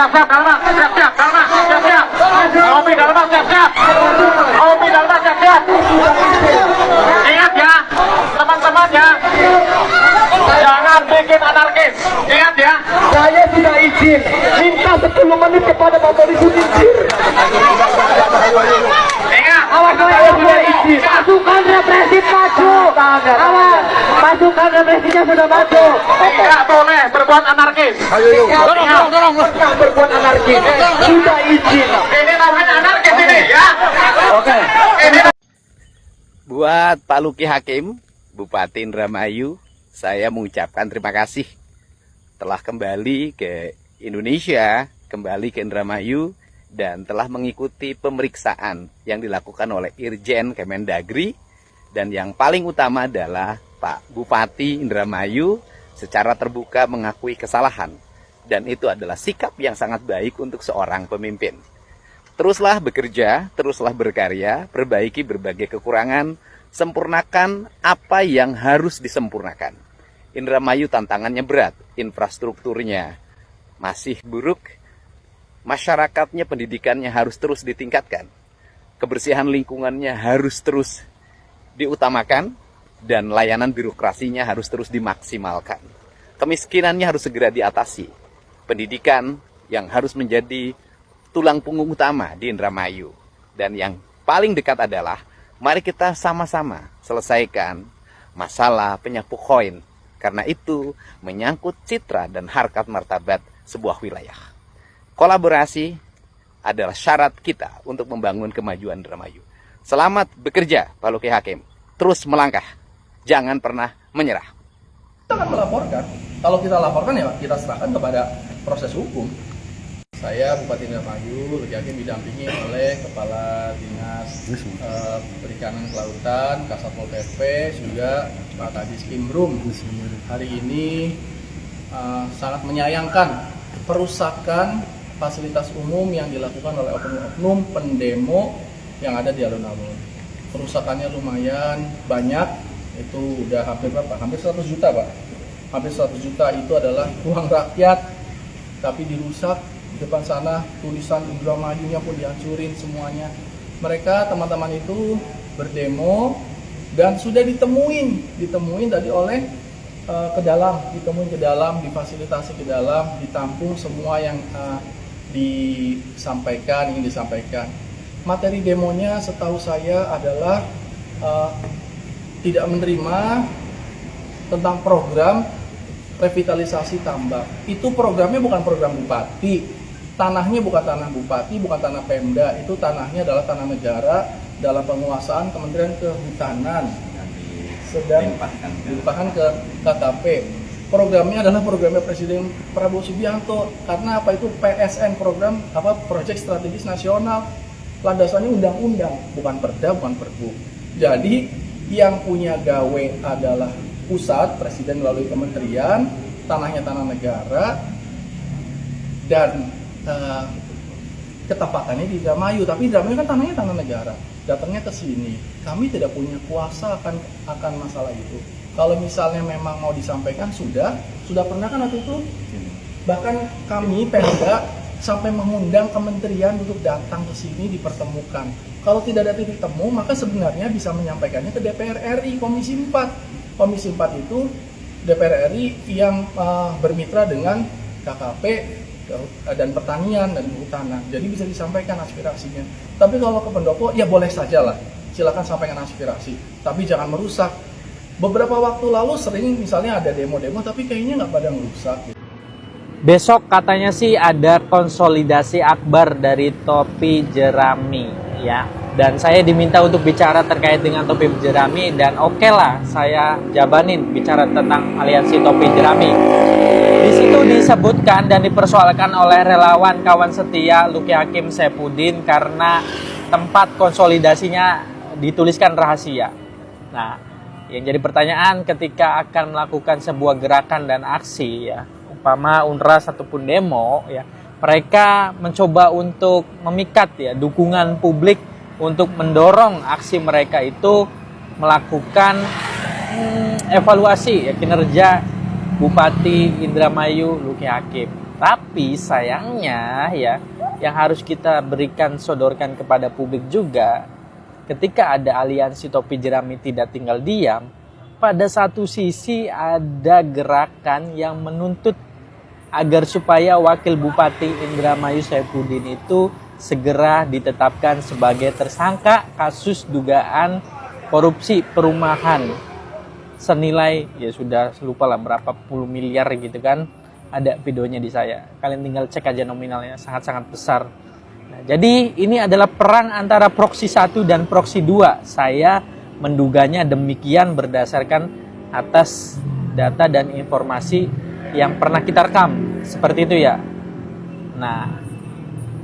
siap-siap, Dalma, siap-siap, Dalma, siap-siap. Kopi Dalma, siap-siap. Kopi Dalma, siap-siap. Ingat ya, teman-teman ya. Jangan bikin anarkis. Ingat ya. Saya tidak izin. Minta 10 menit kepada Pak Polisi izin. Ingat. Awas, saya tidak izin. Pasukan represif maju. Awas, pasukan represifnya sudah maju. Tidak boleh berbuat anarkis. Dorong. Berbuat anarkis. Sudah izin. Ini namanya anarkis ini ya. Oke. Ini Buat Pak Luki Hakim, Bupati Indramayu, saya mengucapkan terima kasih telah kembali ke Indonesia, kembali ke Indramayu, dan telah mengikuti pemeriksaan yang dilakukan oleh Irjen Kemendagri, dan yang paling utama adalah Pak Bupati Indramayu secara terbuka mengakui kesalahan, dan itu adalah sikap yang sangat baik untuk seorang pemimpin. Teruslah bekerja, teruslah berkarya, perbaiki berbagai kekurangan, sempurnakan apa yang harus disempurnakan. Indramayu tantangannya berat, infrastrukturnya masih buruk, masyarakatnya, pendidikannya harus terus ditingkatkan, kebersihan lingkungannya harus terus diutamakan, dan layanan birokrasinya harus terus dimaksimalkan. Kemiskinannya harus segera diatasi, pendidikan yang harus menjadi tulang punggung utama di Indramayu. Dan yang paling dekat adalah mari kita sama-sama selesaikan masalah penyapu koin, karena itu menyangkut citra dan harkat martabat sebuah wilayah. Kolaborasi adalah syarat kita untuk membangun kemajuan Indramayu. Selamat bekerja Pak Luki Hakim, terus melangkah, jangan pernah menyerah. Kita akan melaporkan. Kalau kita laporkan ya kita serahkan kepada proses hukum. Saya Bupati Indramayu, Luki Hakim didampingi oleh Kepala Dinas Perikanan Kelautan, Kasatpol PP, juga Pak Kadis Kimrum. Hari ini sangat menyayangkan perusakan fasilitas umum yang dilakukan oleh oknum pendemo yang ada di alun-alun. Perusakannya lumayan banyak, itu udah hampir berapa? Hampir 100 juta Pak. Hampir 100 juta itu adalah uang rakyat, tapi dirusak. Di depan sana tulisan Indramayunya pun dihancurin semuanya. Mereka teman-teman itu berdemo dan sudah ditemuin tadi oleh ditemuin ke dalam, difasilitasi ke dalam, ditampung semua yang ingin disampaikan. Materi demonya setahu saya adalah tidak menerima tentang program revitalisasi tambak. Itu programnya bukan program bupati. Tanahnya bukan tanah bupati, bukan tanah Pemda, itu tanahnya adalah tanah negara dalam penguasaan Kementerian Kehutanan. Sedang dilimpahkan ke KKP. Programnya adalah programnya Presiden Prabowo Subianto. Karena apa? Itu PSN, program proyek strategis nasional. Landasannya undang-undang, bukan perda, bukan perbu. Jadi yang punya gawe adalah pusat, presiden melalui kementerian, tanahnya tanah negara, dan ketempatannya di Indramayu. Tapi Indramayu kan tanahnya tanah negara. Datangnya ke sini, kami tidak punya kuasa akan masalah itu. Kalau misalnya memang mau disampaikan, sudah pernah kan waktu itu. Bahkan kami Pemda sampai mengundang kementerian untuk datang ke sini dipertemukan. Kalau tidak ada titik temu, maka sebenarnya bisa menyampaikannya ke DPR RI Komisi 4. Komisi 4 itu DPR RI yang bermitra dengan KKP dan pertanian dan kehutanan. Jadi bisa disampaikan aspirasinya. Tapi kalau ke pendopo, ya boleh saja lah. Silakan sampaikan aspirasi. Tapi jangan merusak. Beberapa waktu lalu sering misalnya ada demo-demo, tapi kayaknya nggak pada merusak. Besok katanya sih ada konsolidasi akbar dari Topi Jerami ya. Dan saya diminta untuk bicara terkait dengan Topi Jerami, dan oke lah saya jabanin bicara tentang aliansi Topi Jerami. Di situ disebutkan dan dipersoalkan oleh relawan kawan setia Luki Hakim Saifuddin karena tempat konsolidasinya dituliskan rahasia. Nah, yang jadi pertanyaan ketika akan melakukan sebuah gerakan dan aksi ya, umpama unras ataupun demo ya, mereka mencoba untuk memikat ya dukungan publik untuk mendorong aksi mereka itu melakukan evaluasi ya, kinerja Bupati Indramayu Luki Hakim. Tapi sayangnya ya, yang harus kita sodorkan kepada publik juga, ketika ada aliansi topi jerami tidak tinggal diam, pada satu sisi ada gerakan yang menuntut agar supaya Wakil Bupati Indramayu Saifuddin itu segera ditetapkan sebagai tersangka kasus dugaan korupsi perumahan senilai, ya sudah lupa lah berapa puluh miliar gitu kan. Ada videonya di saya, kalian tinggal cek aja, nominalnya sangat-sangat besar. Nah, jadi ini adalah perang antara proksi 1 dan proksi 2. Saya menduganya demikian berdasarkan atas data dan informasi yang pernah kita rekam, seperti itu ya. Nah,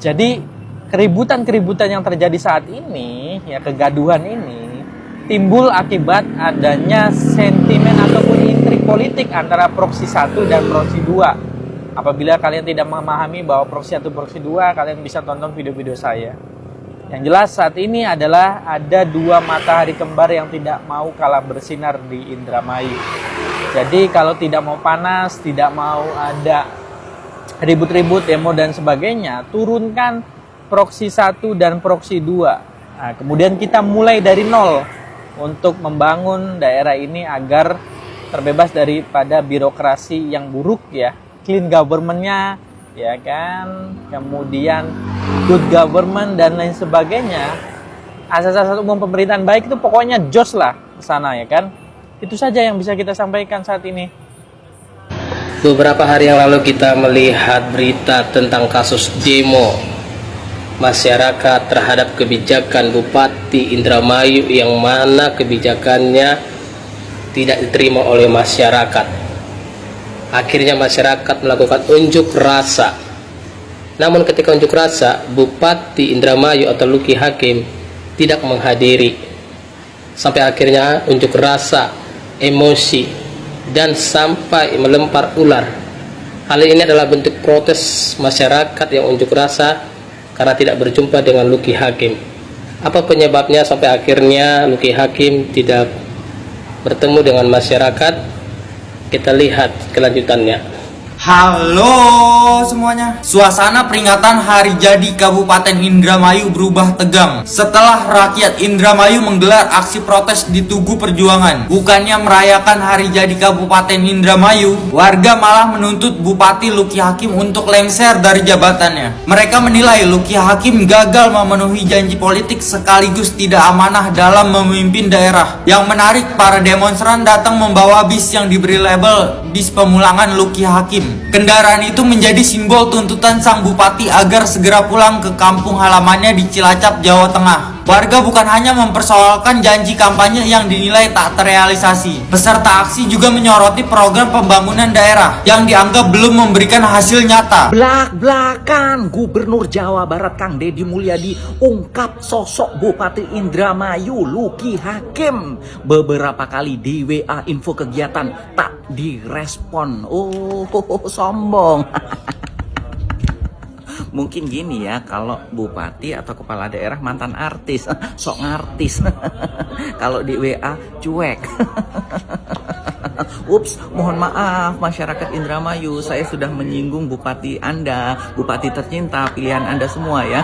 jadi keributan-keributan yang terjadi saat ini, ya kegaduhan ini, timbul akibat adanya sentimen ataupun intrik politik antara proksi 1 dan proksi 2. Apabila kalian tidak memahami bahwa proksi 1 proksi 2, kalian bisa tonton video-video saya. Yang jelas saat ini adalah ada dua matahari kembar yang tidak mau kalah bersinar di Indramayu. Jadi kalau tidak mau panas, tidak mau ada ribut-ribut, demo dan sebagainya, turunkan proksi 1 dan proksi 2. Nah, kemudian kita mulai dari nol untuk membangun daerah ini agar terbebas daripada birokrasi yang buruk ya, clean government-nya ya kan, kemudian good government dan lain sebagainya. Asas-asas umum pemerintahan baik itu pokoknya jos lah ke sana ya kan. Itu saja yang bisa kita sampaikan saat ini. Beberapa hari yang lalu kita melihat berita tentang kasus demo masyarakat terhadap kebijakan Bupati Indramayu yang mana kebijakannya tidak diterima oleh masyarakat. Akhirnya masyarakat melakukan unjuk rasa. Namun ketika unjuk rasa, Bupati Indramayu atau Luki Hakim tidak menghadiri. Sampai akhirnya unjuk rasa, emosi, dan sampai melempar ular. Hal ini adalah bentuk protes masyarakat yang unjuk rasa karena tidak berjumpa dengan Luki Hakim. Apa penyebabnya sampai akhirnya Luki Hakim tidak bertemu dengan masyarakat? Kita lihat kelanjutannya. Halo semuanya. Suasana peringatan hari jadi Kabupaten Indramayu berubah tegang setelah rakyat Indramayu menggelar aksi protes di Tugu Perjuangan. Bukannya merayakan hari jadi Kabupaten Indramayu, warga malah menuntut Bupati Luki Hakim untuk lengser dari jabatannya. Mereka menilai Luki Hakim gagal memenuhi janji politik sekaligus tidak amanah dalam memimpin daerah. Yang menarik, para demonstran datang membawa bis yang diberi label bis pemulangan Luki Hakim. Kendaraan itu menjadi simbol tuntutan sang bupati agar segera pulang ke kampung halamannya di Cilacap, Jawa Tengah. Warga bukan hanya mempersoalkan janji kampanye yang dinilai tak terrealisasi. Peserta aksi juga menyoroti program pembangunan daerah yang dianggap belum memberikan hasil nyata. Belak-belakan Gubernur Jawa Barat Kang Deddy Mulyadi ungkap sosok Bupati Indramayu Luki Hakim. Beberapa kali di WA info kegiatan tak direspon. Oh, sombong. Mungkin gini ya, kalau bupati atau kepala daerah mantan artis, sok ngartis. Kalau di WA cuek. Ups, mohon maaf masyarakat Indramayu, saya sudah menyinggung bupati Anda, bupati tercinta pilihan Anda semua ya.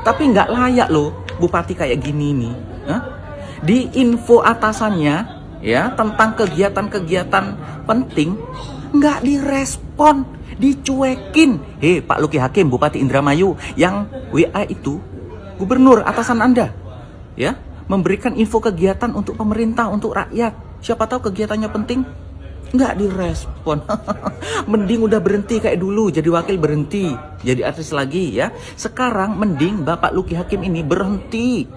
Tapi nggak layak loh bupati kayak gini nih. Di info atasannya ya tentang kegiatan-kegiatan penting nggak direspon, dicuekin. Hei Pak Luki Hakim, Bupati Indramayu, yang WA itu gubernur atasan Anda ya, memberikan info kegiatan untuk pemerintah, untuk rakyat. Siapa tahu kegiatannya penting, nggak direspon. Mending udah berhenti kayak dulu, jadi wakil berhenti, jadi artis lagi ya. Sekarang mending Bapak Luki Hakim ini berhenti,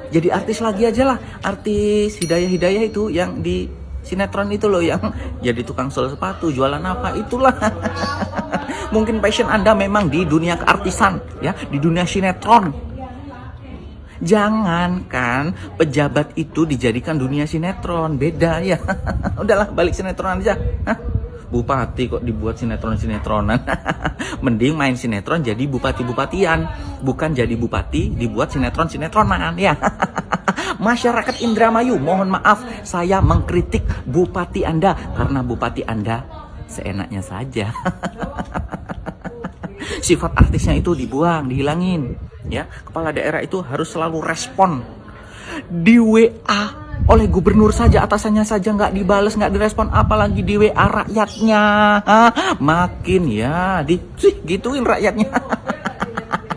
jadi artis lagi aja lah. Artis Hidayah itu yang di sinetron itu loh, yang jadi tukang sol sepatu, jualan apa itulah. Mungkin passion Anda memang di dunia keartisan ya, di dunia sinetron. Jangankan pejabat itu dijadikan dunia sinetron, beda ya. Udahlah, balik sinetron aja. Bupati kok dibuat sinetron-sinetronan. Mending main sinetron jadi bupati-bupatian, bukan jadi bupati dibuat sinetron-sinetronan ya. Masyarakat Indramayu, mohon maaf saya mengkritik bupati Anda karena bupati Anda seenaknya saja. Sifat artisnya itu dibuang, dihilangin. Ya, kepala daerah itu harus selalu respon. Di WA oleh gubernur saja, atasannya saja nggak dibales, nggak direspon, apalagi di WA rakyatnya. Makin ya, gituin rakyatnya.